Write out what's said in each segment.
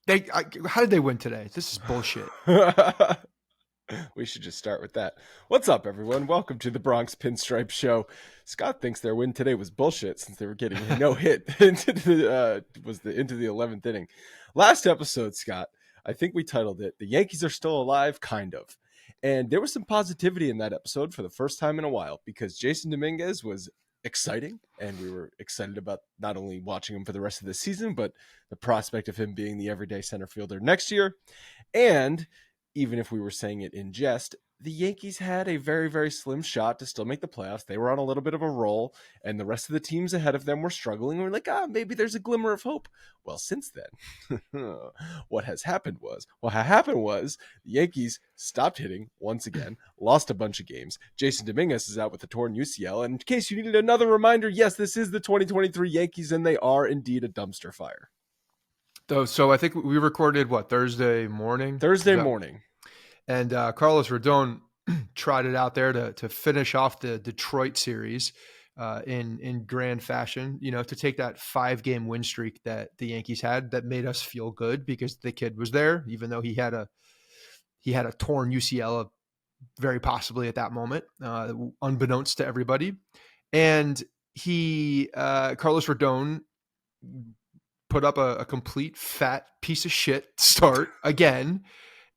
How did they win today? This is bullshit. We should just start with that. What's up, everyone? Welcome to the Bronx Pinstripe Show. Scott thinks their win today was bullshit since they were getting a no hit into the 11th inning. Last episode, Scott, I think we titled it "The Yankees Are Still Alive," kind of, and there was some positivity in that episode for the first time in a while because Jasson Dominguez was exciting, and we were excited about not only watching him for the rest of the season, but the prospect of him being the everyday center fielder next year, and even if we were saying it in jest, the Yankees had a very, very slim shot to still make the playoffs. They were on a little bit of a roll, and the rest of the teams ahead of them were struggling. We're like, maybe there's a glimmer of hope. Well, since then, what happened was the Yankees stopped hitting once again, lost a bunch of games. Jasson Dominguez is out with a torn UCL. And in case you needed another reminder, yes, this is the 2023 Yankees, and they are indeed a dumpster fire. So I think we recorded Thursday morning. Morning. And Carlos Rodon trotted out there to finish off the Detroit series in grand fashion, to take that 5-game win streak that the Yankees had that made us feel good because the kid was there, even though he had a torn UCL very possibly at that moment, unbeknownst to everybody. And Carlos Rodon put up a complete fat piece of shit start again.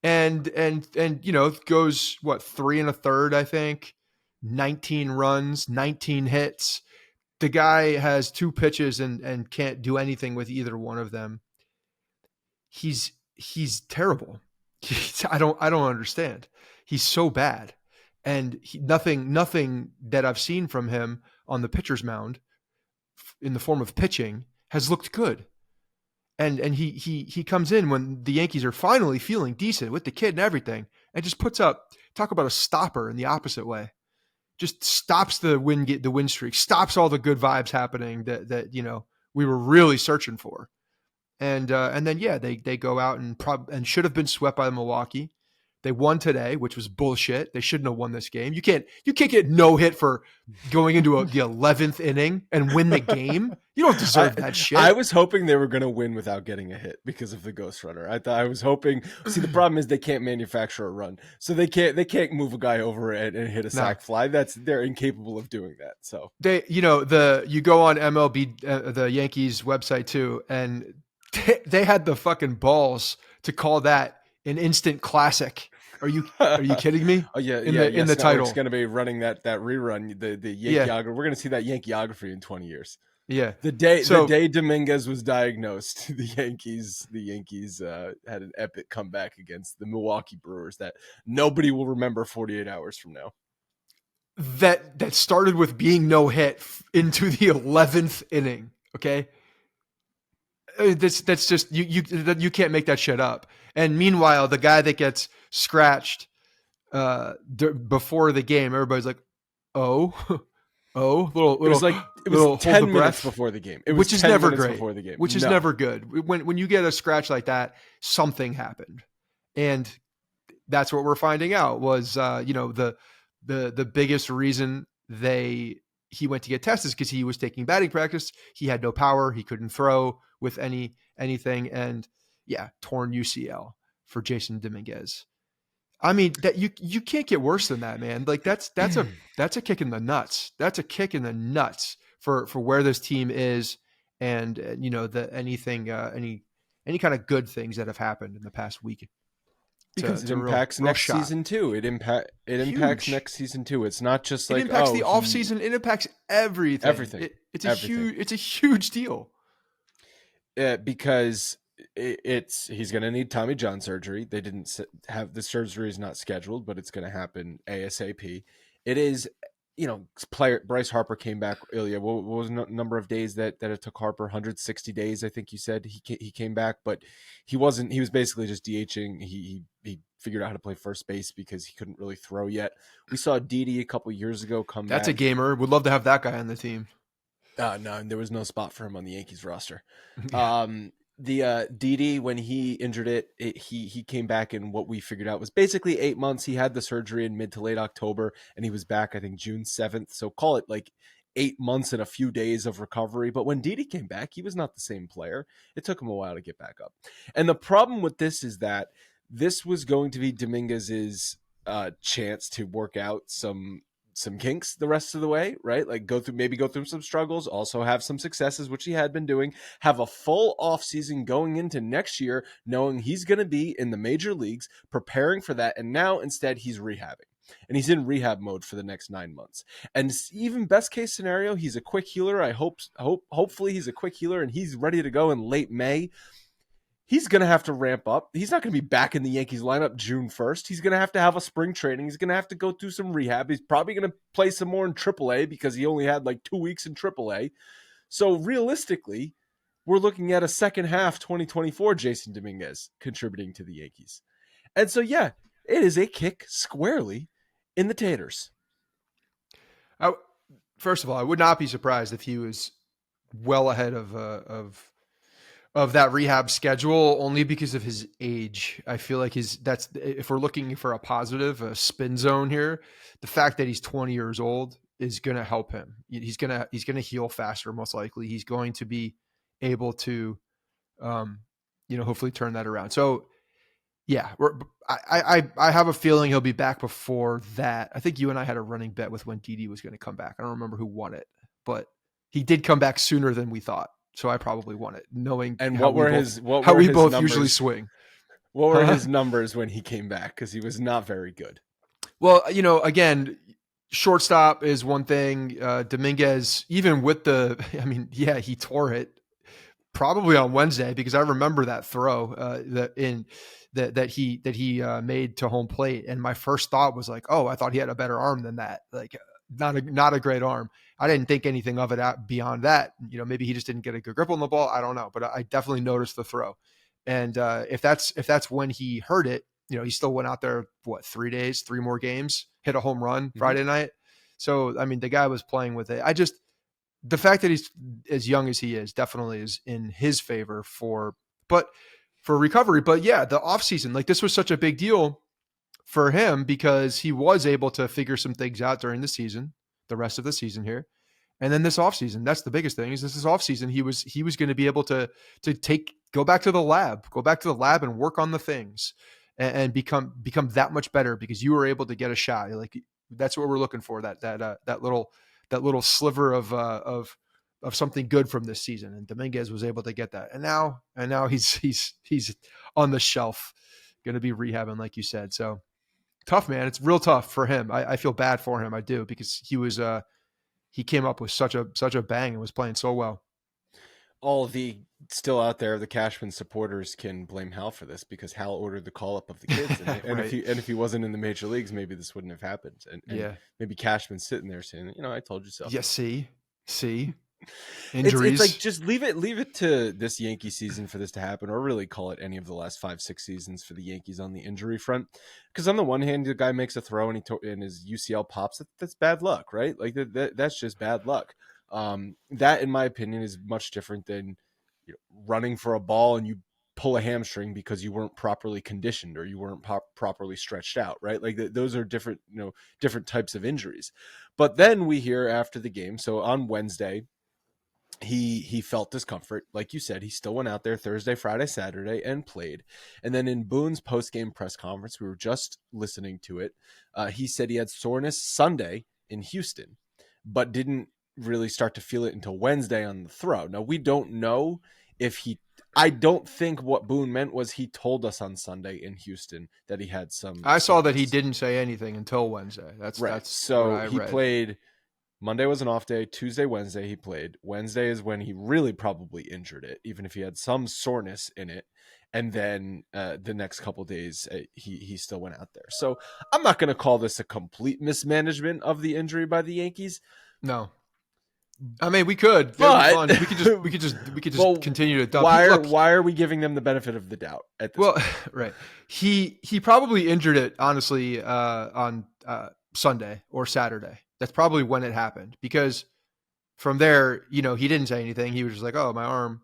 And goes 3 1/3, I think, 19 runs, 19 hits. The guy has 2 pitches and can't do anything with either one of them. He's terrible. I don't understand. He's so bad, and nothing that I've seen from him on the pitcher's mound in the form of pitching has looked good. And he comes in when the Yankees are finally feeling decent with the kid and everything, and just puts up, talk about a stopper in the opposite way. Just stops the win streak, stops all the good vibes happening that we were really searching for. And then they go out and should have been swept by Milwaukee. They won today, which was bullshit. They shouldn't have won this game. You can't get no hit for going into the 11th inning and win the game. You don't deserve that shit. I was hoping they were going to win without getting a hit because of the ghost runner. I was hoping. See, the problem is they can't manufacture a run, so they can't move a guy over and hit a sac fly. They're incapable of doing that. So you go on MLB, the Yankees website too, and they had the fucking balls to call that an instant classic. Are you kidding me? Oh yeah, in the title, it's going to be running that rerun. The Yankeeography. We're going to see that Yankeeography in 20 years. Yeah, the day Dominguez was diagnosed, the Yankees had an epic comeback against the Milwaukee Brewers that nobody will remember 48 hours from now. That started with being no hit into the 11th inning. Okay. That's just you can't make that shit up. And meanwhile, the guy that gets scratched before the game, everybody's like, little. It was 10 minutes before the game, which is never great. Which is never good. When you get a scratch like that, something happened, and that's what we're finding out was the biggest reason he went to get tested is because he was taking batting practice. He had no power. He couldn't throw with anything. And torn UCL for Jasson Dominguez. I mean, that you can't get worse than that, man. Like that's a kick in the nuts. That's a kick in the nuts for where this team is. And any kind of good things that have happened in the past week. Because it impacts next season too. It impacts next season too. It's not just like it impacts the off season. It impacts everything. It's a huge deal. Because he's going to need Tommy John surgery. They didn't have the surgery is not scheduled, but it's going to happen ASAP. It is, Bryce Harper came back earlier. What was the number of days that it took Harper? 160 days, I think you said he came back, but he wasn't. He was basically just DHing. He figured out how to play first base because he couldn't really throw yet. We saw Didi a couple years ago come back. That's a gamer. Would love to have that guy on the team. No, there was no spot for him on the Yankees roster. The Didi, when he injured it, he came back in what we figured out was basically 8 months. He had the surgery in mid to late October, and he was back, I think, June 7th. So call it like 8 months and a few days of recovery. But when Didi came back, he was not the same player. It took him a while to get back up. And the problem with this is that this was going to be Dominguez's chance to work out some kinks the rest of the way, right? Like go through some struggles, also have some successes, which he had been doing, have a full off season going into next year, knowing he's going to be in the major leagues, preparing for that. And now instead he's rehabbing. And he's in rehab mode for the next 9 months. And even best case scenario, he's a quick healer. Hopefully he's a quick healer and he's ready to go in late May. He's going to have to ramp up. He's not going to be back in the Yankees lineup June 1st. He's going to have a spring training. He's going to have to go through some rehab. He's probably going to play some more in AAA because he only had like 2 weeks in AAA. So realistically, we're looking at a second half 2024 Jasson Dominguez contributing to the Yankees. And so, yeah, it is a kick squarely in the taters. First of all, I would not be surprised if he was well ahead of that rehab schedule, only because of his age. I feel like if we're looking for a positive, a spin zone here, the fact that he's 20 years old is going to help him. He's going to heal faster, most likely. He's going to be able to, hopefully turn that around. So yeah, I have a feeling he'll be back before that. I think you and I had a running bet with when Didi was going to come back. I don't remember who won it, but he did come back sooner than we thought. So I probably won it, knowing and how we both numbers? Usually swing. What were his numbers when he came back? Because he was not very good. Well, again, shortstop is one thing. Dominguez, even with he tore it probably on Wednesday, because I remember that throw that he made to home plate, and my first thought was like, oh, I thought he had a better arm than that. Like, not a great arm. I didn't think anything of it beyond that. Maybe he just didn't get a good grip on the ball. I don't know, but I definitely noticed the throw. And if that's when he hurt it, he still went out there, 3 more games, hit a home run Friday night. So, I mean, the guy was playing with it. The fact that he's as young as he is definitely is in his favor for recovery. But yeah, the offseason, like, this was such a big deal for him because he was able to figure some things out during the rest of the season here. And then this offseason, that's the biggest thing, is this offseason, he was going to be able to go back to the lab and work on the things and become that much better, because you were able to get a shot. Like, that's what we're looking for, that little sliver of something good from this season. And Dominguez was able to get that. And now he's on the shelf, going to be rehabbing, like you said. So tough, man. It's real tough for him. I feel bad for him. I do, because he came up with such a bang and was playing so well. All the still out there, the Cashman supporters can blame Hal for this, because Hal ordered the call up of the kids, and Right. if he wasn't in the major leagues, maybe this wouldn't have happened. And Yeah. maybe Cashman's sitting there saying, I told you so. Yeah. See, injuries. It's like, just leave it to this Yankee season for this to happen, or really call it any of the last 5-6 seasons for the Yankees on the injury front. Because on the one hand, the guy makes a throw and his UCL pops. That's bad luck, right? Like that's just bad luck. That, in my opinion, is much different than running for a ball and you pull a hamstring because you weren't properly conditioned or you weren't properly stretched out, right? Like those are different types of injuries. But then we hear after the game, so on Wednesday, he felt discomfort. Like you said, he still went out there Thursday, Friday, Saturday and played. And then in Boone's post-game press conference, we were just listening to it. He said he had soreness Sunday in Houston, but didn't really start to feel it until Wednesday on the throw. Now, we don't know if I don't think what Boone meant was he told us on Sunday in Houston that he had some. I saw that he didn't say anything until Wednesday. That's right. That's so he played. Monday was an off day. Tuesday, Wednesday he played. Wednesday is when he really probably injured it, even if he had some soreness in it. And then the next couple of days, he still went out there. So I'm not going to call this a complete mismanagement of the injury by the Yankees. No. I mean, we could, but we could just continue to dump. Why are we giving them the benefit of the doubt at this point? Right. He probably injured it, honestly, on Sunday or Saturday. That's probably when it happened, because from there, he didn't say anything. He was just like, "Oh, my arm,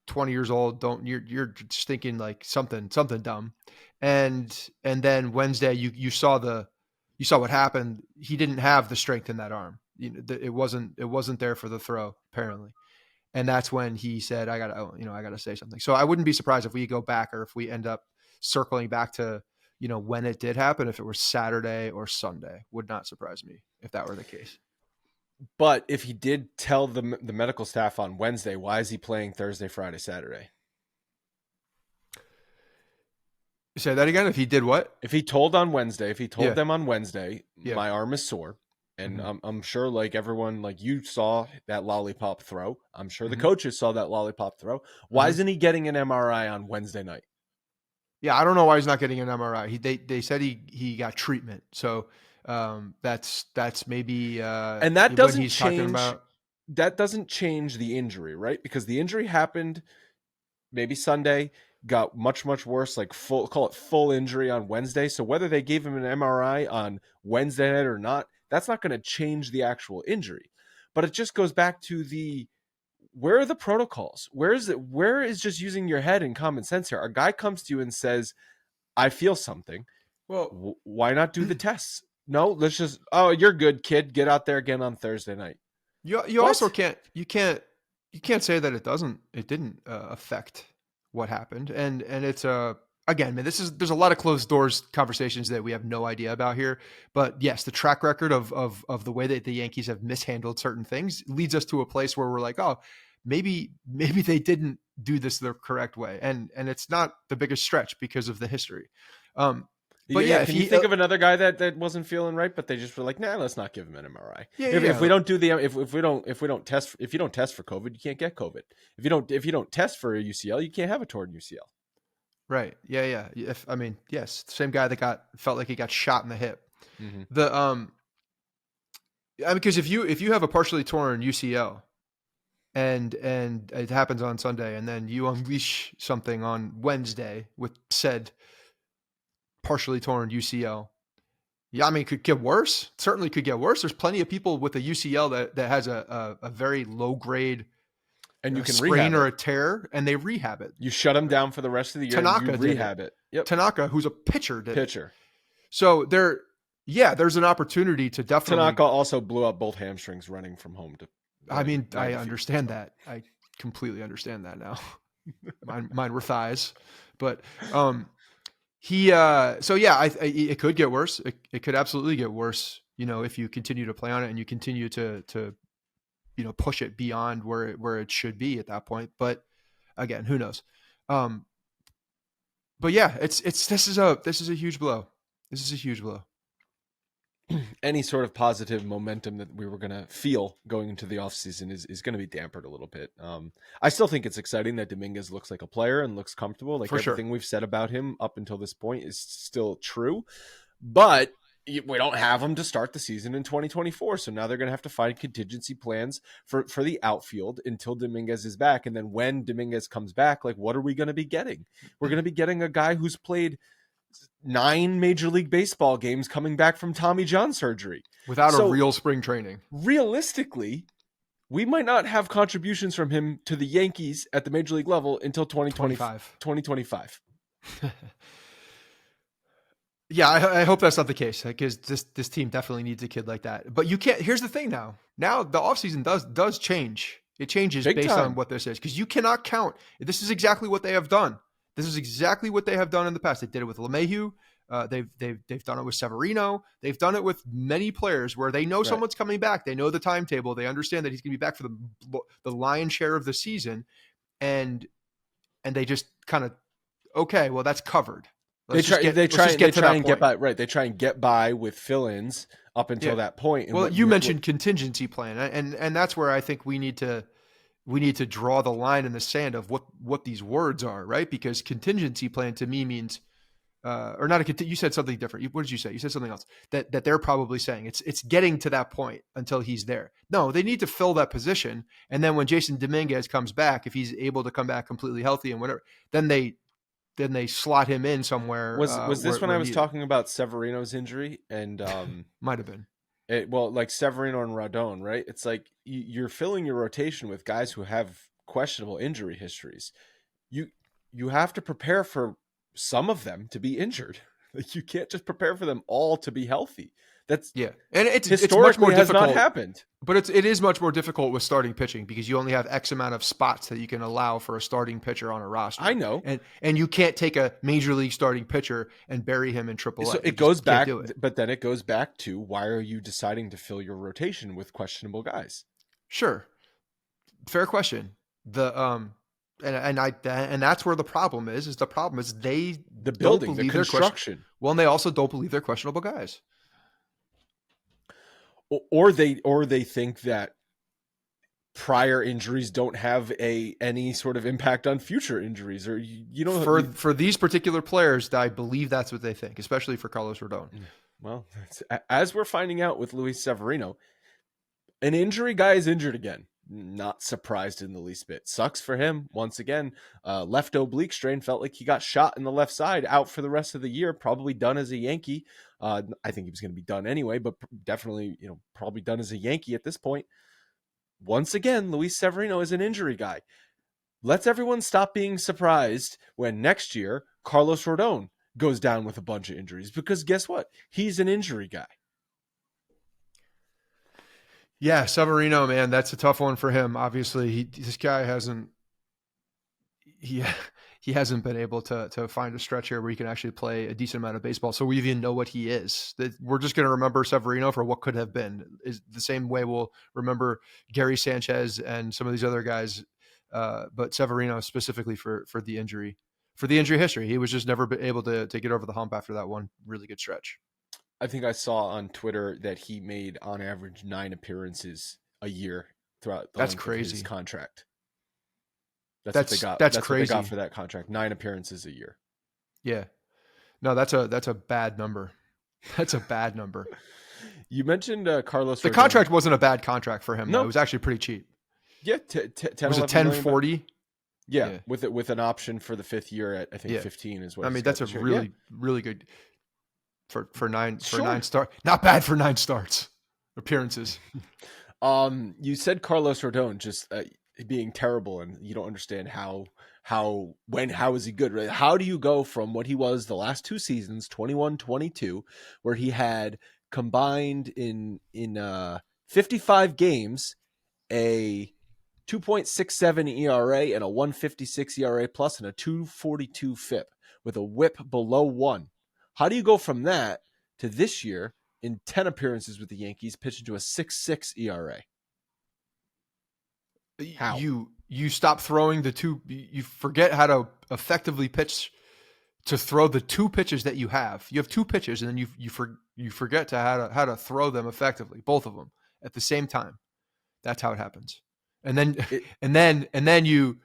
20 years old. You're just thinking like something dumb." And then Wednesday, you saw what happened. He didn't have the strength in that arm. it wasn't there for the throw apparently. And that's when he said, I gotta say something. So I wouldn't be surprised if we go back, or if we end up circling back to, when it did happen, if it was Saturday or Sunday. Would not surprise me if that were the case. But if he did tell the medical staff on Wednesday, why is he playing Thursday, Friday, Saturday? Say that again. If he did what? If he told them on Wednesday, Yeah. my arm is sore. And I'm sure, like everyone, like you saw that lollipop throw. I'm sure the coaches saw that lollipop throw. Why isn't he getting an MRI on Wednesday night? Yeah, I don't know why he's not getting an MRI. They said he got treatment. So that's maybe and that doesn't what he's change. talking about. That doesn't change the injury, right? Because the injury happened maybe Sunday, got much worse, like full injury on Wednesday. So whether they gave him an MRI on Wednesday night or not, that's not going to change the actual injury. But it just goes back to where are the protocols? Where is just using your head and common sense here? A guy comes to you and says, I feel something. Well, why not do the tests? No, let's just, oh, you're good, kid. Get out there again on Thursday night. You also can't say that it didn't affect what happened. And it's again, man, there's a lot of closed doors conversations that we have no idea about here. But yes, the track record of the way that the Yankees have mishandled certain things leads us to a place where we're like, oh, maybe they didn't do this the correct way. And it's not the biggest stretch because of the history. But yeah, can you think of another guy that wasn't feeling right, but they just were like, nah, let's not give him an MRI. If we don't do if you don't test for COVID, you can't get COVID. If you don't test for a UCL, you can't have a torn UCL. Right. Yeah. Yes, same guy that felt like he got shot in the hip. Because if you have a partially torn UCL and it happens on Sunday, and then you unleash something on Wednesday with said partially torn UCL. Yeah, it could get worse. It certainly could get worse. There's plenty of people with a UCL that has a very low grade and you can sprain or a tear, and they rehab it. You shut them down for the rest of the year. Tanaka and you rehab it. Yep. Tanaka, who's a pitcher, did pitcher. So there's an opportunity to definitely. Tanaka also blew up both hamstrings running from home to. I understand that. I completely understand that now. Mine were thighs, but it could get worse. It could absolutely get worse. If you continue to play on it and you continue to push it beyond where it should be at that point. But again, who knows? But yeah, this is a huge blow. This is a huge blow. Any sort of positive momentum that we were going to feel going into the offseason is going to be dampered a little bit. I still think it's exciting that Dominguez looks like a player and looks comfortable. Like everything we've said about him up until this point is still true, but we don't have him to start the season in 2024. So now they're going to have to find contingency plans for the outfield until Dominguez is back. And then when Dominguez comes back, like, what are we going to be getting? We're going to be getting a guy who's played 9 Major League Baseball games coming back from Tommy John surgery without a real spring training. Realistically, we might not have contributions from him to the Yankees at the Major League level until 2025. Yeah, I hope that's not the case, because this team definitely needs a kid like that. But you can't. Here's the thing now. Now the offseason does change. It changes based on what this is, because you cannot count. This is exactly what they have done. This is exactly what they have done in the past. They did it with LeMahieu. They've done it with Severino. They've done it with many players where they know someone's coming back. They know the timetable. They understand that he's going to be back for the lion's share of the season, and they just kind of, okay, well, that's covered. They try and get by with fill-ins up until that point. Well, you mentioned contingency plan, and that's where I think we need to draw the line in the sand of what these words are, right? Because contingency plan to me means, or not you said something different. What did you say? You said something else that they're probably saying it's getting to that point until he's there. No, they need to fill that position. And then when Jasson Dominguez comes back, if he's able to come back completely healthy and whatever, then they slot him in somewhere. Was this when I was talking about Severino's injury? And might have been. Like Severino and Rodon, right? It's like you're filling your rotation with guys who have questionable injury histories. You have to prepare for some of them to be injured. Like, you can't just prepare for them all to be healthy. That's and it's much historically more has difficult. not happened. But it is much more difficult with starting pitching because you only have X amount of spots that you can allow for a starting pitcher on a roster. I know, and you can't take a major league starting pitcher and bury him in AAA. So it goes back, but then it goes back to, why are you deciding to fill your rotation with questionable guys? Sure, fair question. And that's where the problem is. The problem is the building, the construction. Well, and they also don't believe they're questionable guys. Or they think that prior injuries don't have any sort of impact on future injuries, or for these particular players, I believe that's what they think, especially for Carlos Rodon. Well, as we're finding out with Luis Severino, an injury guy is injured again. Not surprised in the least bit. Sucks for him once again. Left oblique strain, felt like he got shot in the left side, out for the rest of the year, probably done as a Yankee. I think he was going to be done anyway, but definitely, probably done as a Yankee at this point. Once again, Luis Severino is an injury guy. Let's everyone stop being surprised when next year Carlos Rodon goes down with a bunch of injuries, because guess what? He's an injury guy. Yeah, Severino, man, that's a tough one for him. Obviously, this guy hasn't been able to find a stretch here where he can actually play a decent amount of baseball. So we even know what he is. We're just going to remember Severino for what could have been. Is the same way we'll remember Gary Sanchez and some of these other guys, but Severino specifically for the injury history. He was just never able to get over the hump after that one really good stretch. I think I saw on Twitter that he made on average 9 appearances a year throughout the length of his contract. That's what they got. That's crazy. What they got for that contract. 9 appearances a year. Yeah. No, that's a bad number. That's a bad number. You mentioned Carlos. The contract wasn't a bad contract for him. No, it was actually pretty cheap. Yeah, was it 10-40? Yeah, with an option for the 5th year at, I think, 15 is what. I mean, that's a really good for 9 starts. Not bad for 9 starts appearances. You said Carlos Rodon just being terrible, and you don't understand how is he good? Right? How do you go from what he was the last 2 seasons, 21-22, where he had combined in 55 games a 2.67 ERA and a 1.56 ERA plus and a 2.42 FIP with a WHIP below 1? How do you go from that to this year in 10 appearances with the Yankees pitching to a 6.6 ERA? How? You stop throwing the two. You forget how to effectively pitch, to throw the 2 pitches that you have. You have 2 pitches, and then you forget how to throw them effectively, both of them at the same time. That's how it happens. And then you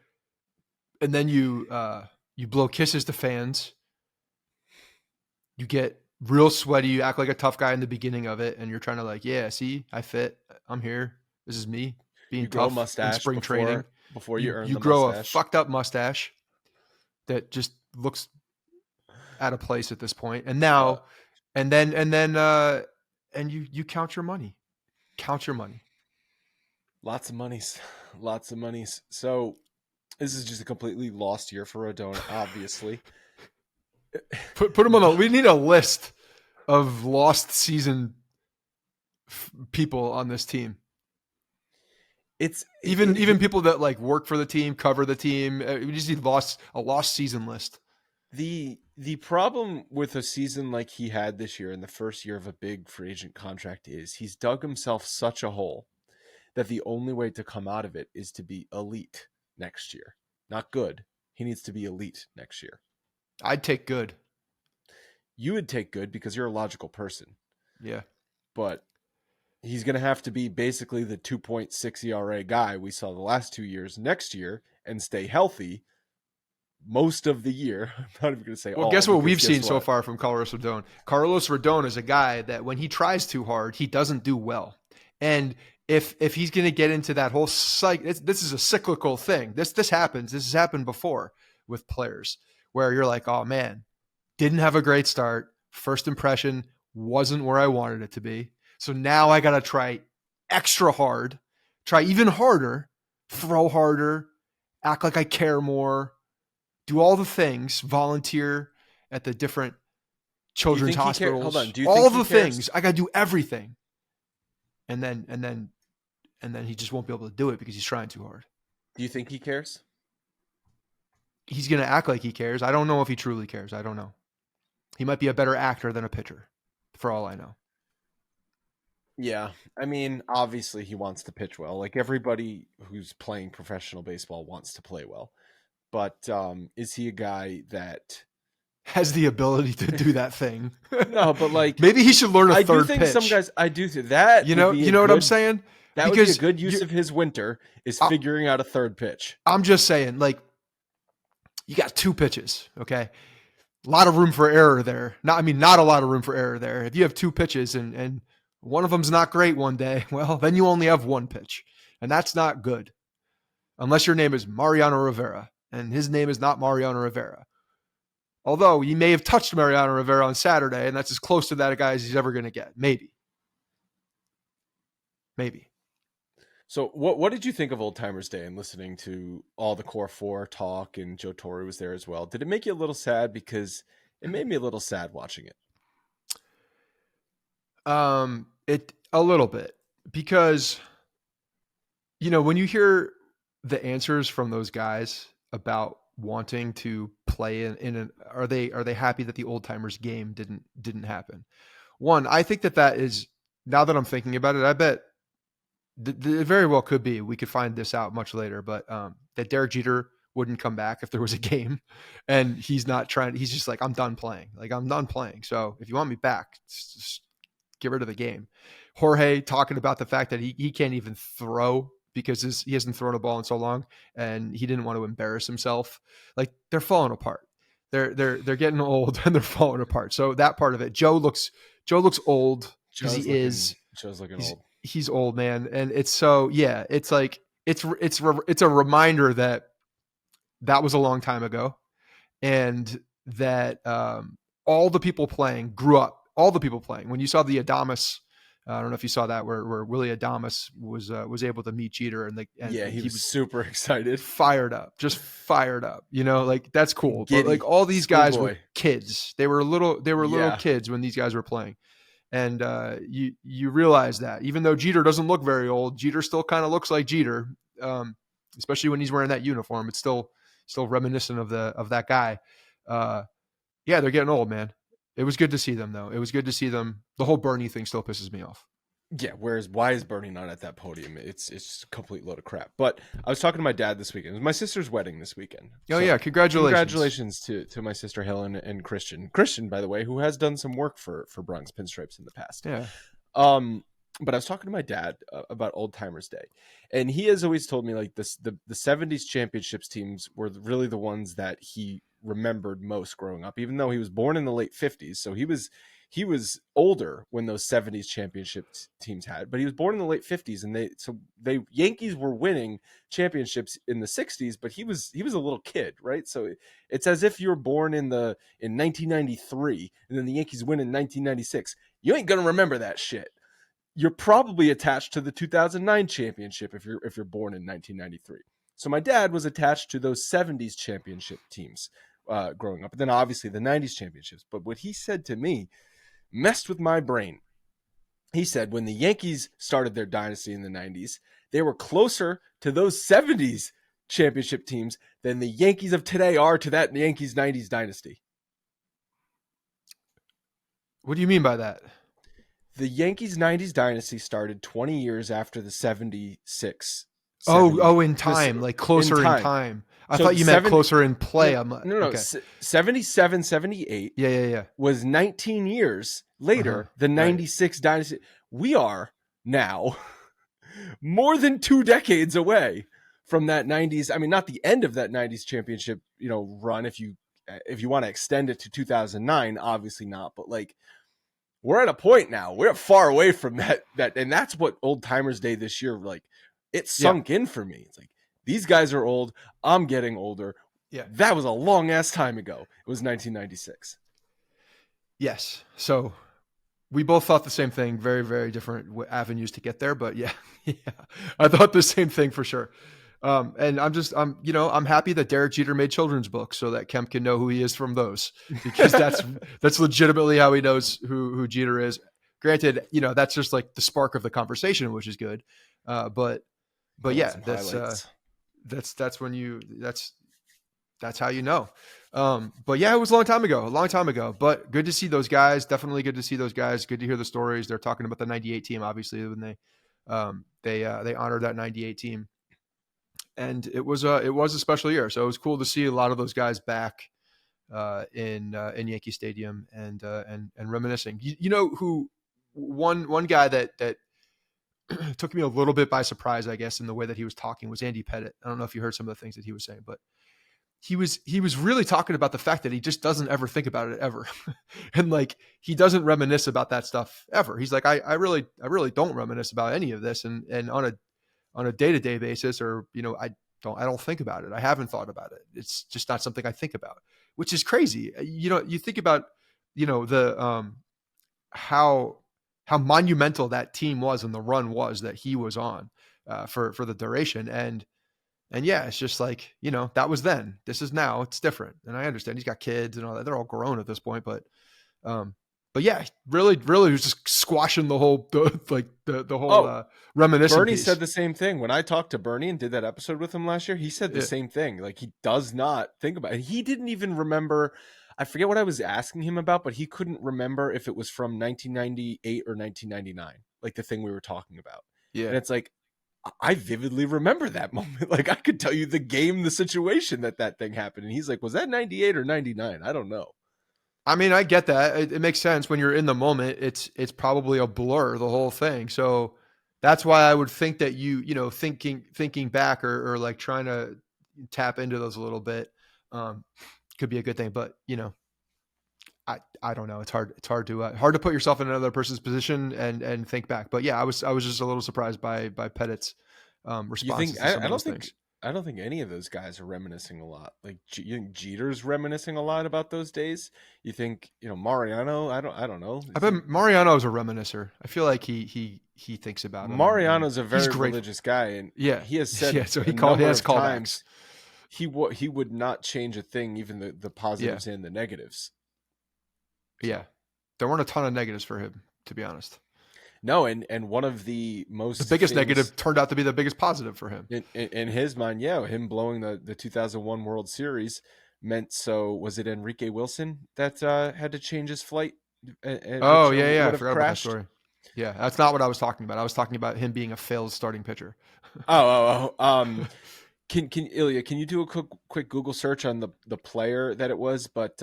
blow kisses to fans. You get real sweaty. You act like a tough guy in the beginning of it, and you're trying to yeah, see, I fit. I'm here. This is me being tough in spring training. Before you grow a fucked up mustache that just looks out of place at this point. And now, and you count your money. Count your money. Lots of monies. So this is just a completely lost year for Rodon, obviously. Put him on we need a list of lost season people on this team. It's even people that work for the team, cover the team. We just need a lost season list. The problem with a season like he had this year in the first year of a big free agent contract is he's dug himself such a hole that the only way to come out of it is to be elite next year. Not good. He needs to be elite next year. I'd take good. You would take good because you're a logical person. Yeah. But he's going to have to be basically the 2.6 ERA guy we saw the last 2 years next year and stay healthy most of the year. I'm not even going to say all. Well, guess what we've seen so far from Carlos Rodon? Carlos Rodon is a guy that when he tries too hard, he doesn't do well. And if he's going to get into that whole cycle, this is a cyclical thing. This happens. This has happened before with players where you're like, oh man, didn't have a great start. First impression wasn't where I wanted it to be. So now I got to try extra hard, try even harder, throw harder, act like I care more, do all the things, volunteer at the different children's hospitals, Hold on. Do you all think the he cares? things. I got to do everything. And then he just won't be able to do it because he's trying too hard. Do you think he cares? He's going to act like he cares. I don't know if he truly cares. I don't know. He might be a better actor than a pitcher, for all I know. Yeah. I mean, obviously he wants to pitch well. Like everybody who's playing professional baseball wants to play well. But is he a guy that has the ability to do that thing? No, but like maybe he should learn a third pitch. I do think some guys. I do think that. You know what I'm saying? That would be a good use of his winter is figuring out a third pitch. I'm just saying, like, you got 2 pitches, okay? A lot of room for error there. Not a lot of room for error there. If you have 2 pitches and one of them's not great one day, well, then you only have 1 pitch, and that's not good. Unless your name is Mariano Rivera, and his name is not Mariano Rivera. Although he may have touched Mariano Rivera on Saturday, and that's as close to that guy as he's ever going to get. Maybe. So what did you think of Old Timers Day and listening to all the Core 4 talk, and Joe Torre was there as well? Did it make you a little sad? Because it made me a little sad watching it. It a little bit, because, you know, when you hear the answers from those guys about wanting to play are they happy that the Old Timers game didn't happen? One, I think that is, now that I'm thinking about it, I bet it very well could be, we could find this out much later, but that Derek Jeter wouldn't come back if there was a game, and he's just like, I'm done playing. So if you want me back, just get rid of the game. Jorge talking about the fact that he can't even throw because he hasn't thrown a ball in so long, and he didn't want to embarrass himself. Like, they're falling apart. They're getting old and they're falling apart. So that part of it, Joe looks old because Joe's looking old. He's old, man. And it's so, yeah, it's like, it's a reminder that was a long time ago, and that all the people playing grew up. All the people playing. When you saw the Adames, I don't know if you saw that, where Willie Adames was able to meet Jeter, and he was super excited, fired up. You know, like, that's cool. But like, all these guys were kids. They were little kids when these guys were playing. And you realize that even though Jeter doesn't look very old, Jeter still kind of looks like Jeter, especially when he's wearing that uniform. It's still reminiscent of that guy. Yeah, they're getting old, man. It was good to see them, though. It was good to see them. The whole Bernie thing still pisses me off. Yeah, why is Bernie not at that podium? It's a complete load of crap. But I was talking to my dad this weekend. It was my sister's wedding this weekend. Oh, so, yeah, congratulations. Congratulations to my sister Helen and Christian. Christian, by the way, who has done some work for Bronx Pinstripes in the past. Yeah. But I was talking to my dad about Old Timers Day, and he has always told me, like, the 70s championships teams were really the ones that he remembered most growing up, even though he was born in the late 50s. So he was older when those 70s championship teams had, but he was born in the late 50s, and they Yankees were winning championships in the 60s, but he was a little kid, right? So it's as if you were born in 1993 and then the Yankees win in 1996. You ain't gonna remember that shit. You're probably attached to the 2009 championship if you're born in 1993. So my dad was attached to those 70s championship teams growing up, and then obviously the 90s championships. But what he said to me messed with my brain. He said when the Yankees started their dynasty in the 90s, they were closer to those 70s championship teams than the Yankees of today are to that Yankees 90s dynasty. What do you mean by that? The Yankees 90s dynasty started 20 years after the 76. In time, like closer in time. I thought you meant closer in play. No, okay. 77, 78 yeah. was 19 years later, the 96 dynasty. We are now more than 2 decades away from that 90s. I mean, not the end of that 90s championship, run. If you want to extend it to 2009, obviously not. But like, we're at a point now. We're far away from that, and that's what Old Timers Day this year, like, it sunk in for me. It's like, these guys are old. I'm getting older. Yeah. That was a long ass time ago. It was 1996. Yes. So we both thought the same thing. Very, very different avenues to get there. But yeah, I thought the same thing for sure. And I'm happy that Derek Jeter made children's books so that Kemp can know who he is from those, because that's legitimately how he knows who Jeter is. Granted, that's just like the spark of the conversation, which is good. But yeah, Some highlights. that's when that's how you know. But yeah, it was a long time ago, but good to see those guys. Definitely good to see those guys. Good to hear the stories. They're talking about the 98 team, obviously, when they honored that 98 team. And it was a special year. So it was cool to see a lot of those guys back in Yankee Stadium and reminiscing. You know who one guy that took me a little bit by surprise, I guess, in the way that he was talking was Andy Pettitte. I don't know if you heard some of the things that he was saying, but he was really talking about the fact that he just doesn't ever think about it ever. And like, he doesn't reminisce about that stuff ever. He's like, I really don't reminisce about any of this. And on a day-to-day basis, or, I don't think about it. I haven't thought about it. It's just not something I think about, which is crazy. You think about, the, how monumental that team was and the run was that he was on for the duration. And yeah, it's just like, that was then. This is now. It's different. And I understand he's got kids and all that. They're all grown at this point, but yeah, really was just squashing the whole reminiscing Bernie piece. said the same thing. When I talked to Bernie and did that episode with him last year, he said the same thing. Like, he does not think about it. He didn't even remember. I forget what I was asking him about, but he couldn't remember if it was from 1998 or 1999, like the thing we were talking about. Yeah. And it's like, I vividly remember that moment. Like, I could tell you the game, the situation that thing happened. And he's like, was that 98 or 99? I don't know. I mean, I get that. It makes sense when you're in the moment. It's probably a blur, the whole thing. So that's why I would think that thinking back or like trying to tap into those a little bit could be a good thing. But I don't know. It's hard to put yourself in another person's position and think back. But yeah, I was just a little surprised by Pettitte's responses to some of those things. I don't think any of those guys are reminiscing a lot. Like, you think Jeter's reminiscing a lot about those days? You think, Mariano? I don't know. I bet Mariano is a reminiscer. I feel like he thinks about it. Mariano's a very religious guy, and yeah, he has said so he has times he would not change a thing, even the positives and the negatives. So. Yeah, there weren't a ton of negatives for him, to be honest. No, and one of the biggest negative turned out to be the biggest positive for him. In his mind, yeah, him blowing the 2001 World Series meant, so was it Enrique Wilson that had to change his flight? I forgot about that story. Yeah, that's not what I was talking about. I was talking about him being a failed starting pitcher. Can Ilya, can you do a quick Google search on the player that it was? But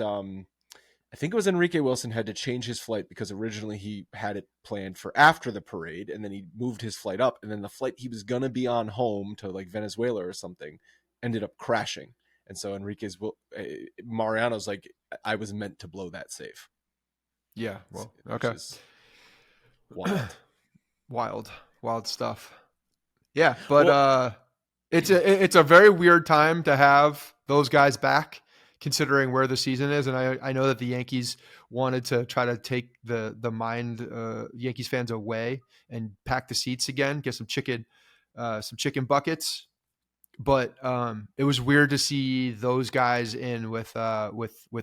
I think it was Enrique Wilson had to change his flight because originally he had it planned for after the parade, and then he moved his flight up, and then the flight he was going to be on home to like Venezuela or something ended up crashing. And so Mariano's like, I was meant to blow that safe. Yeah. Well, okay. Wild stuff. Yeah. But it's a very weird time to have those guys back, considering where the season is. And I know that the Yankees wanted to try to take the Yankees fans away and pack the seats again, get some chicken buckets. But it was weird to see those guys in with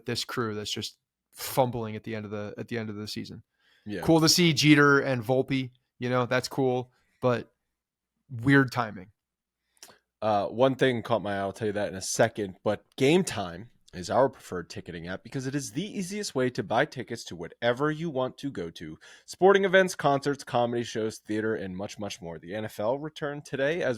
this crew that's just fumbling at the end of the season. Yeah. Cool to see Jeter and Volpe, that's cool, but weird timing. One thing caught my eye, I'll tell you that in a second, but Game Time is our preferred ticketing app because it is the easiest way to buy tickets to whatever you want to go to. Sporting events, concerts, comedy shows, theater, and much, much more. The NFL returned today I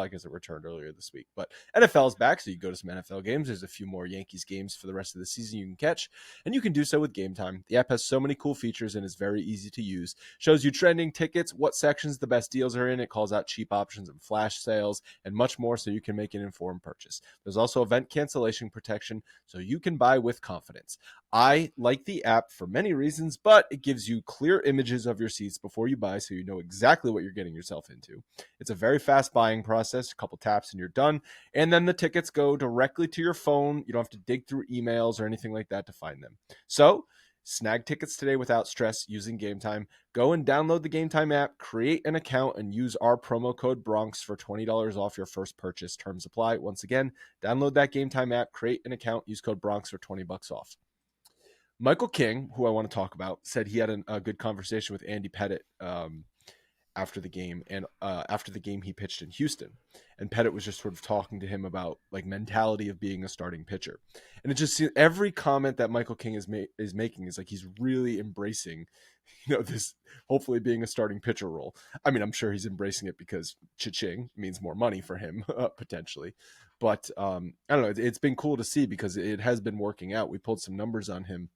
guess it returned earlier this week, but NFL's back, so you go to some NFL games. There's a few more Yankees games for the rest of the season you can catch, and you can do so with Game Time. The app has so many cool features and is very easy to use. Shows you trending tickets, what sections the best deals are in. It calls out cheap options and flash sales, and much more so you can make an informed purchase. There's also event cancellation protection, so you can buy with confidence. I like the app for many reasons, but it gives you clear images of your seats before you buy, so you know exactly what you're getting yourself into. It's a very fast buying process, a couple taps and you're done, and then the tickets go directly to your phone. You don't have to dig through emails or anything like that to find them. So Snag tickets today without stress using Game Time. Go and download the Game Time app, create an account, and use our promo code Bronx for $20 off your first purchase. Terms apply. Once again, download that Game Time app, create an account, use code Bronx for $20 off. Michael King, who I want to talk about, said he had a good conversation with Andy Pettit after the game, and after the game he pitched in Houston, and Pettit was just sort of talking to him about like mentality of being a starting pitcher, and it just every comment that Michael King is making is like he's really embracing, this hopefully being a starting pitcher role. I mean, I'm sure he's embracing it because cha-ching means more money for him potentially, but I don't know. It's been cool to see because it has been working out. We pulled some numbers on him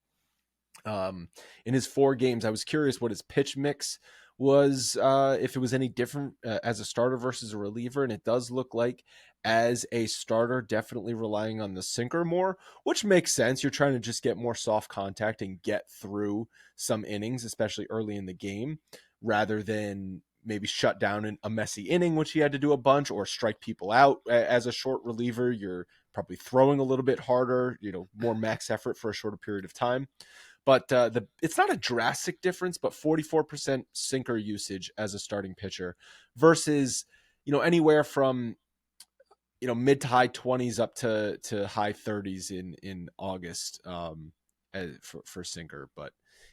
in his 4 games. I was curious what his pitch mix was, if it was any different as a starter versus a reliever, and it does look like as a starter definitely relying on the sinker more, which makes sense. You're trying to just get more soft contact and get through some innings, especially early in the game, rather than maybe shut down in a messy inning, which he had to do a bunch, or strike people out. As a short reliever, you're probably throwing a little bit harder, more max effort for a shorter period of time. But it's not a drastic difference, but 44% sinker usage as a starting pitcher versus, anywhere from, mid to high 20s up to high 30s in August for sinker. But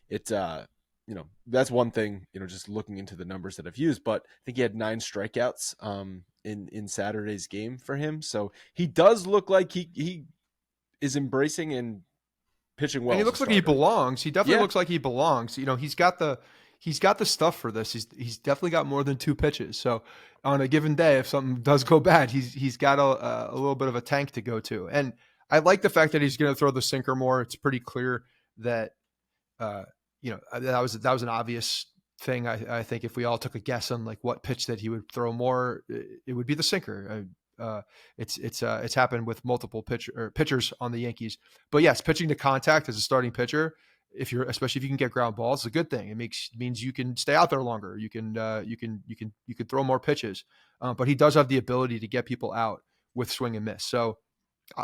it's, that's one thing, just looking into the numbers that I've used. But I think he had 9 strikeouts in Saturday's game for him. So he does look like he is embracing and pitching well, and he looks like he belongs. He definitely looks like he belongs. He's got the stuff for this. He's definitely got more than 2 pitches. So on a given day, if something does go bad, he's got a little bit of a tank to go to. And I like the fact that he's going to throw the sinker more. It's pretty clear that that was an obvious thing. I think if we all took a guess on like what pitch that he would throw more, it would be the sinker. It's happened with multiple pitchers on the Yankees. But yes, pitching to contact as a starting pitcher, especially if you can get ground balls, it's a good thing. It means you can stay out there longer. You can throw more pitches. But he does have the ability to get people out with swing and miss. So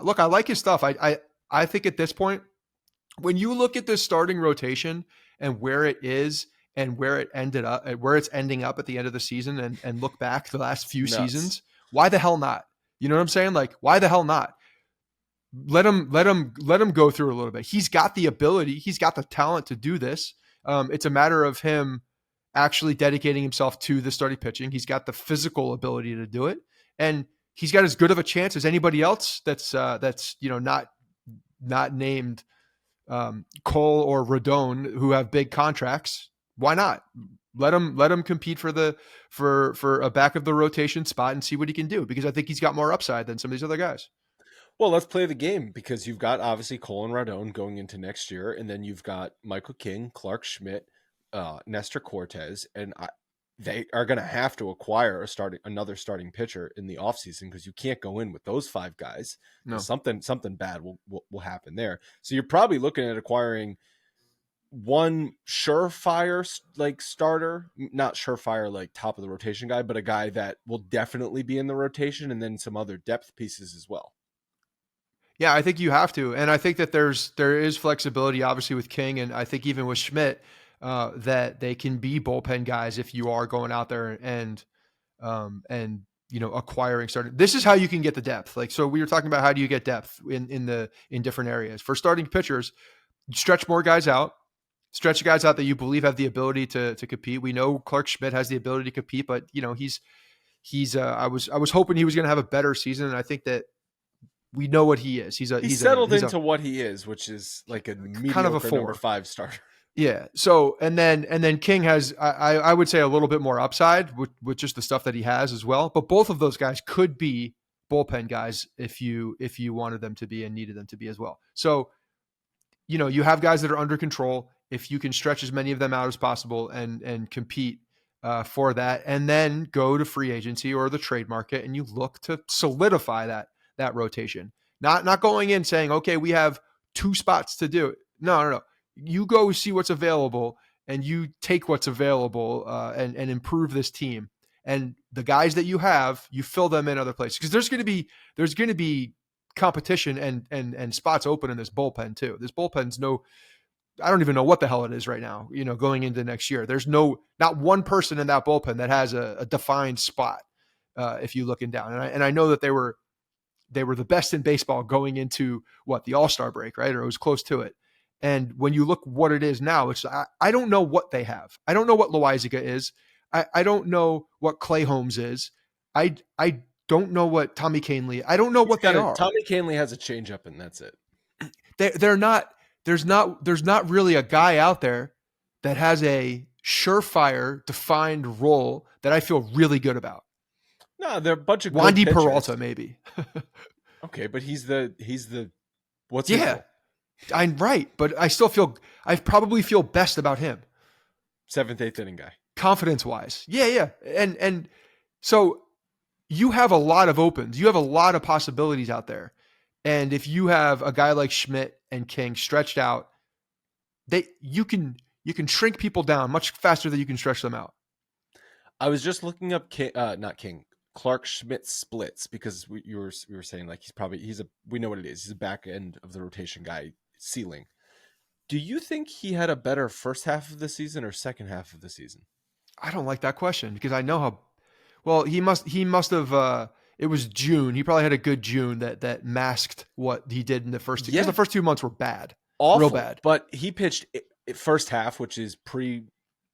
look, I like his stuff. I think at this point, when you look at this starting rotation and where it is and where it's ending up at the end of the season, and look back the last few seasons, why the hell not? You know what I'm saying? Like, why the hell not? Let him go through a little bit. He's got the ability. He's got the talent to do this. It's a matter of him actually dedicating himself to the starting pitching. He's got the physical ability to do it, and he's got as good of a chance as anybody else that's not named Cole or Rodon, who have big contracts. Why not? Let him compete for a back of the rotation spot and see what he can do, because I think he's got more upside than some of these other guys. Well, let's play the game, because you've got obviously Cole and Rodon going into next year, and then you've got Michael King, Clark Schmidt, Nestor Cortez, and they are going to have to acquire another starting pitcher in the offseason, because you can't go in with those 5 guys. No. Something bad will happen there. So you're probably looking at acquiring one surefire like starter, not surefire like top of the rotation guy, but a guy that will definitely be in the rotation, and then some other depth pieces as well. Yeah, I think you have to. And I think that there is flexibility, obviously, with King, and I think even with Schmidt, that they can be bullpen guys if you are going out there and acquiring starting. This is how you can get the depth. Like, so we were talking about how do you get depth in different areas. For starting pitchers, stretch more guys out. Stretch guys out that you believe have the ability to compete. We know Clark Schmidt has the ability to compete, but he's I was hoping he was going to have a better season, and I think that we know what he is. He's settled into what he is, which is like a mediocre kind of a 4. Number 5 starter. Yeah. So and then King has I would say a little bit more upside with just the stuff that he has as well. But both of those guys could be bullpen guys if you wanted them to be and needed them to be as well. So you have guys that are under control. If you can stretch as many of them out as possible and compete for that, and then go to free agency or the trade market, and you look to solidify that rotation, not going in saying, okay, we have 2 spots to do it. No. You go see what's available, and you take what's available and improve this team. And the guys that you have, you fill them in other places, because there's going to be competition and spots open in this bullpen too. This bullpen's I don't even know what the hell it is right now, going into next year. There's not one person in that bullpen that has a defined spot. If you looking down, and I know that they were the best in baseball going into the All-Star break, right? Or it was close to it. And when you look what it is now, I don't know what they have. I don't know what Loizaga is. I don't know what Clay Holmes is. I don't know what Tommy Kahnle. I don't know what they are. Tommy Kahnle has a changeup, and that's it. They're not. There's not really a guy out there that has a surefire defined role that I feel really good about. No, they're a bunch of Wandy good Peralta, maybe. Okay, but he's the what's yeah. I'm right, but I probably feel best about him. 7th, 8th inning guy. Confidence wise. Yeah. And so you have a lot of opens. You have a lot of possibilities out there. And if you have a guy like Schmidt and King stretched out, you can shrink people down much faster than you can stretch them out. I was just looking up Clark Schmidt splits, because we were saying like we know what it is. He's a back end of the rotation guy, ceiling. Do you think he had a better first half of the season or second half of the season? I don't like that question, because I know how well he must have. It was June. He probably had a good June that masked what he did in the first two. Because the first 2 months were bad, awful, real bad. But he pitched first half, which is pre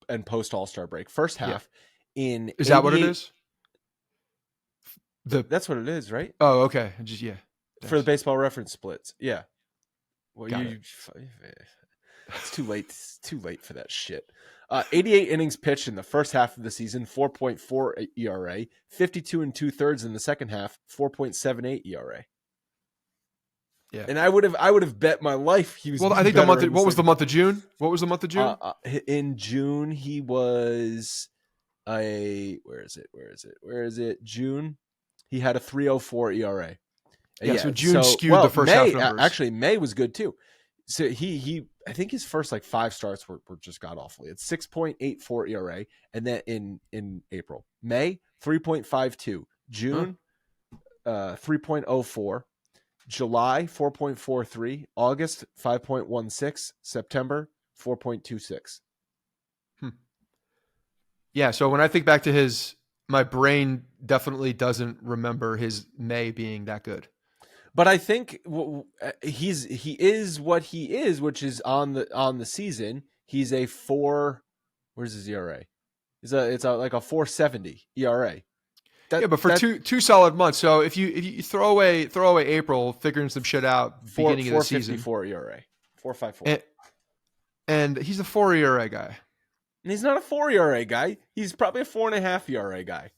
and post All-Star break. First half in is that what it is? That's what it is, right? Oh, okay. For the Baseball Reference splits, yeah. Well, it's too late. It's too late for that shit. 88 innings pitched in the first half of the season, 4.4 ERA. 52 2/3 in the second half, 4.78 ERA. Yeah, and I would have bet my life he was. Well, I think the month. What was the month of June? What was the month of June? In June, he was where is it? June. He had a 3.04 ERA. Yeah, so June skewed the first half numbers. Actually, May was good too. So he I think his first 5 starts were just god awful. It's 6.84 ERA, and then in April, May 3.52, June 3.04, July 4.43, August 5.16, September 4.26. Yeah, so when I think back to my brain definitely doesn't remember his May being that good. But I think he is what he is, which is on the season. He's a 4. Where's his ERA? It's like a 4.70 ERA. But for two solid months. So if you throw away April, figuring some shit out, beginning of the season, 4.54 ERA, 4.54, and he's a 4 ERA guy. And he's not a 4 ERA guy. He's probably a 4.5 ERA guy.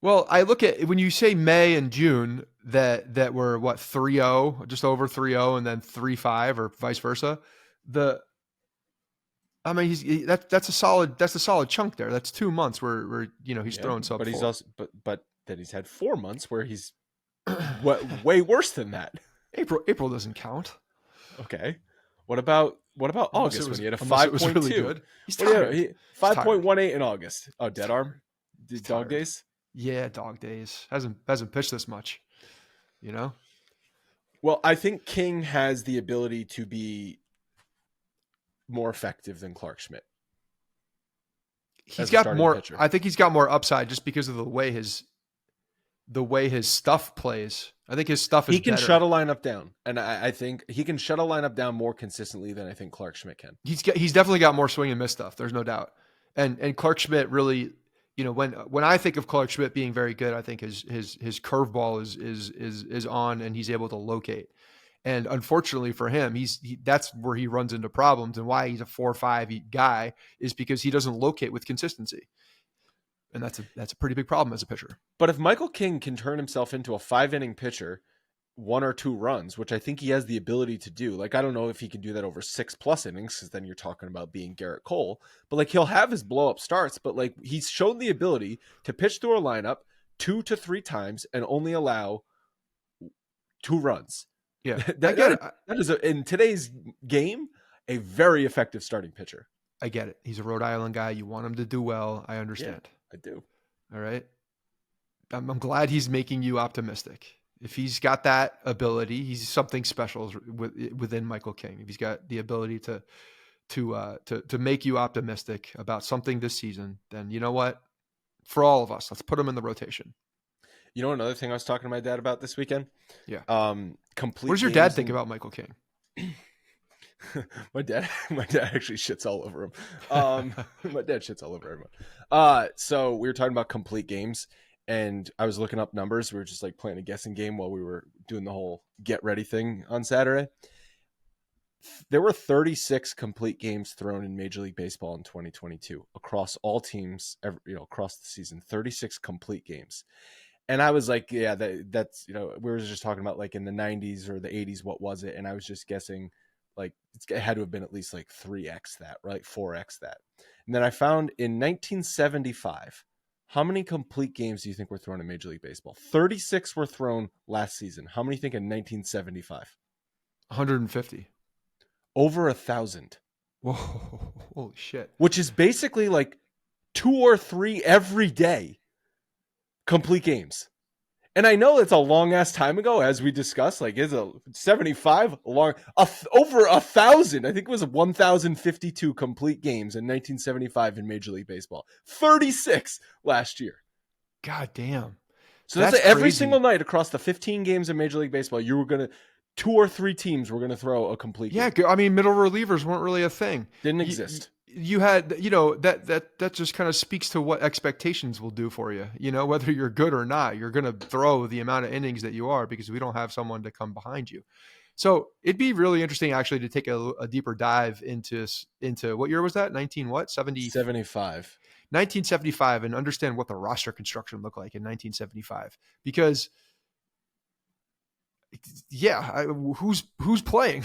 Well, I look at when you say May and June that were 3.0, just over 3.0, and then 3.5 or vice versa. That's a solid chunk there. That's 2 months where he's throwing sub. But he's also but then he's had 4 months where he's way worse than that. April doesn't count. Okay. What about August when he had a 5.2? Really good. He's 5.18 in August. Oh, dead arm. Dog days. Yeah, dog days. Hasn't pitched this much, Well, I think King has the ability to be more effective than Clark Schmidt. He's got more. Pitcher. I think he's got more upside just because of the way his stuff plays. I think his stuff is He can better. shut a lineup down, and I think he can shut a lineup down more consistently than I think Clark Schmidt can. He's definitely got more swing and miss stuff. There's no doubt. And Clark Schmidt really. When I think of Clark Schmidt being very good, I think his curveball is on and he's able to locate. And unfortunately for him, that's where he runs into problems, and why he's a 4.5 guy is because he doesn't locate with consistency. And that's a pretty big problem as a pitcher. But if Michael King can turn himself into a 5-inning pitcher, 1 or 2 runs, which I think he has the ability to do. I don't know if he can do that over 6+ innings, because then you're talking about being Garrett Cole. But he'll have his blow up starts, but he's shown the ability to pitch through a lineup 2 to 3 times and only allow 2 runs. Yeah, that is in today's game a very effective starting pitcher. I get it. He's a Rhode Island guy. You want him to do well. I understand. Yeah, I do. All right. I'm glad he's making you optimistic. If he's got that ability, he's something special within Michael King. If he's got the ability to make you optimistic about something this season, then you know what? For all of us, let's put him in the rotation. You know, another thing I was talking to my dad about this weekend. Yeah. Complete. What does your dad think about Michael King? my dad actually shits all over him. My dad shits all over everyone. So we were talking about complete games, and I was looking up numbers. We were just like playing a guessing game while we were doing the whole get ready thing on Saturday. There were 36 complete games thrown in Major League Baseball in 2022 across all teams, across the season. 36 complete games. And I was like, yeah, that's, we were just talking about like in the 90s or the 80s, what was it? And I was just guessing like it had to have been at least like 3x that, right? 4x that. And then I found in 1975, how many complete games do you think were thrown in Major League Baseball? 36 were thrown last season. How many think in 1975? 150. Over 1,000. Whoa, holy shit. Which is basically like 2 or 3 every day. Complete games. And I know it's a long ass time ago, as we discussed, like is a 75 over 1,000. I think it was 1,052 complete games in 1975 in Major League Baseball. 36 last year. God damn. So that's every single night across the 15 games in Major League Baseball, you were going to 2 or 3 teams were going to throw a complete game. Yeah, I mean, middle relievers weren't really a thing. Didn't exist. You had, that just kind of speaks to what expectations will do for you. Whether you're good or not, you're going to throw the amount of innings that you are because we don't have someone to come behind you. So it'd be really interesting actually to take a deeper dive into what year was that? 75. 1975, and understand what the roster construction looked like in 1975, because who's playing?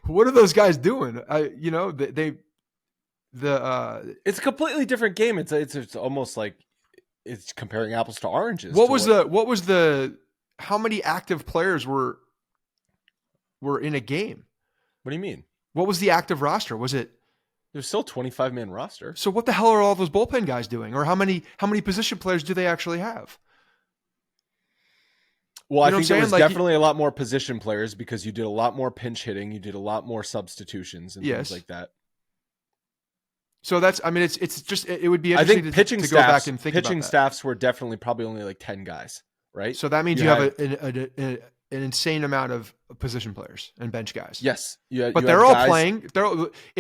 what are those guys doing? It's a completely different game. It's almost like it's comparing apples to oranges. How many active players were in a game? What do you mean? What was the active roster? Was it? There's still 25-man roster. So what the hell are all those bullpen guys doing? Or how many position players do they actually have? Well, I think there was definitely a lot more position players because you did a lot more pinch hitting. You did a lot more substitutions and things like that. So that's, I mean, it's just, it would be interesting to go back and think about that. Pitching staffs were definitely probably only like 10 guys, right? So that means you have an insane amount of position players and bench guys. Yes. But they're all playing. If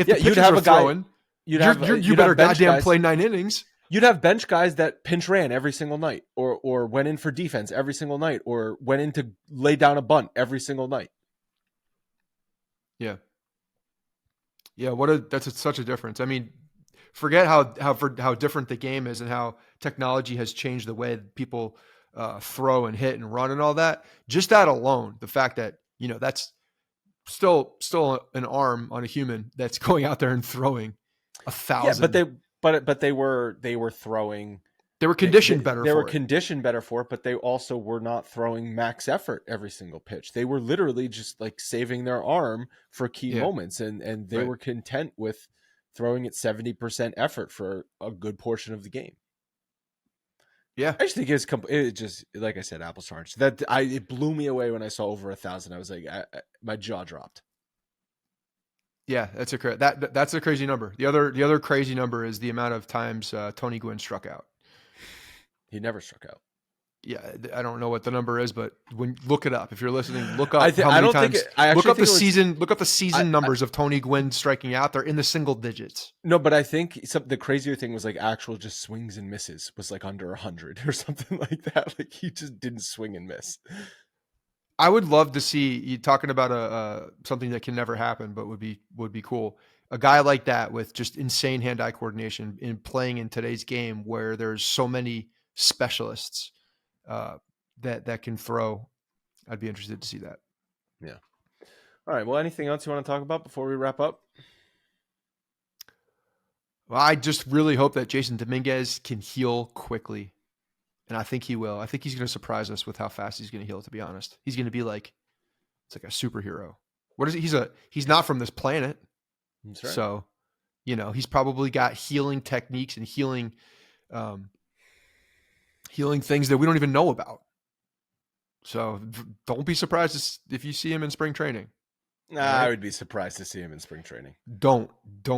the pitchers are throwing, you better goddamn play 9 innings. You'd have bench guys that pinch ran every single night or went in for defense every single night or went in to lay down a bunt every single night. Yeah. Yeah. That's such a difference. I mean, forget how different the game is and how technology has changed the way people throw and hit and run and all that. Just that alone, the fact that, that's still an arm on a human that's going out there and throwing 1,000. Yeah, but they were throwing. They were conditioned better. They were conditioned better for it, but they also were not throwing max effort every single pitch. They were literally just like saving their arm for key moments, and they were content with throwing at 70% effort for a good portion of the game. Yeah, I just think it just, like I said, apples to oranges. It blew me away when I saw over 1,000. I was like, my jaw dropped. Yeah, that's a crazy number. The other crazy number is the amount of times Tony Gwynn struck out. He never struck out. Yeah, I don't know what the number is, but look it up. If you're listening, look up how many times. Look up the season numbers of Tony Gwynn striking out. They're in the single digits. No, but I think the crazier thing was like actual just swings and misses was like under 100 or something like that. Like he just didn't swing and miss. I would love to see you talking about something that can never happen, but would be cool. A guy like that with just insane hand-eye coordination in playing in today's game where there's so many specialists that can throw. I'd be interested to see that. Yeah. All right. Well, anything else you want to talk about before we wrap up? Well, I just really hope that Jasson Dominguez can heal quickly. And I think he will. I think he's going to surprise us with how fast he's going to heal, to be honest. He's going to be like a superhero. What is it? He's not from this planet. That's right. So, he's probably got healing techniques and healing things that we don't even know about. So don't be surprised if you see him in spring training. Nah, right? I would be surprised to see him in spring training. Don't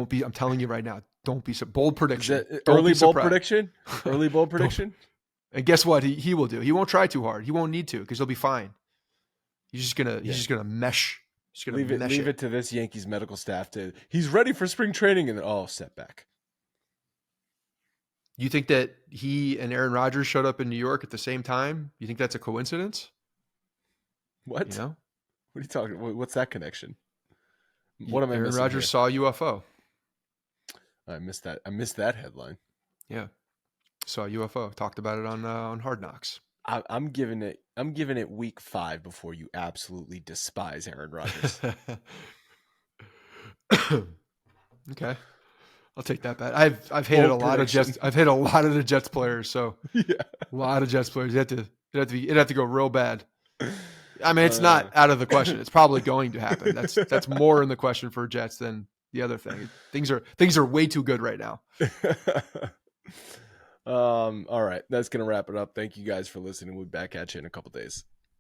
be. I'm telling you right now. Don't be bold prediction. Early bold prediction. Early bold prediction. And guess what? He will do. He won't try too hard. He won't need to because he'll be fine. He's just gonna mesh. He's gonna leave it to this Yankees medical staff he's ready for spring training, and then setback. You think that he and Aaron Rodgers showed up in New York at the same time? You think that's a coincidence? What? What are you talking about? What's that connection? What am I missing? Aaron Rodgers saw a UFO. I missed that. I missed that headline. Yeah. Saw a UFO. Talked about it on Hard Knocks. I'm giving it week 5 before you absolutely despise Aaron Rodgers. Okay. I'll take that bet. I've hated a lot of Jets. I've hated a lot of the Jets players. So yeah, a lot of Jets players. It'd have to go real bad. I mean, it's not out of the question. It's probably going to happen. That's more in the question for Jets than the other thing. Things are way too good right now. All right, that's gonna wrap it up. Thank you guys for listening. We'll be back at you in a couple days.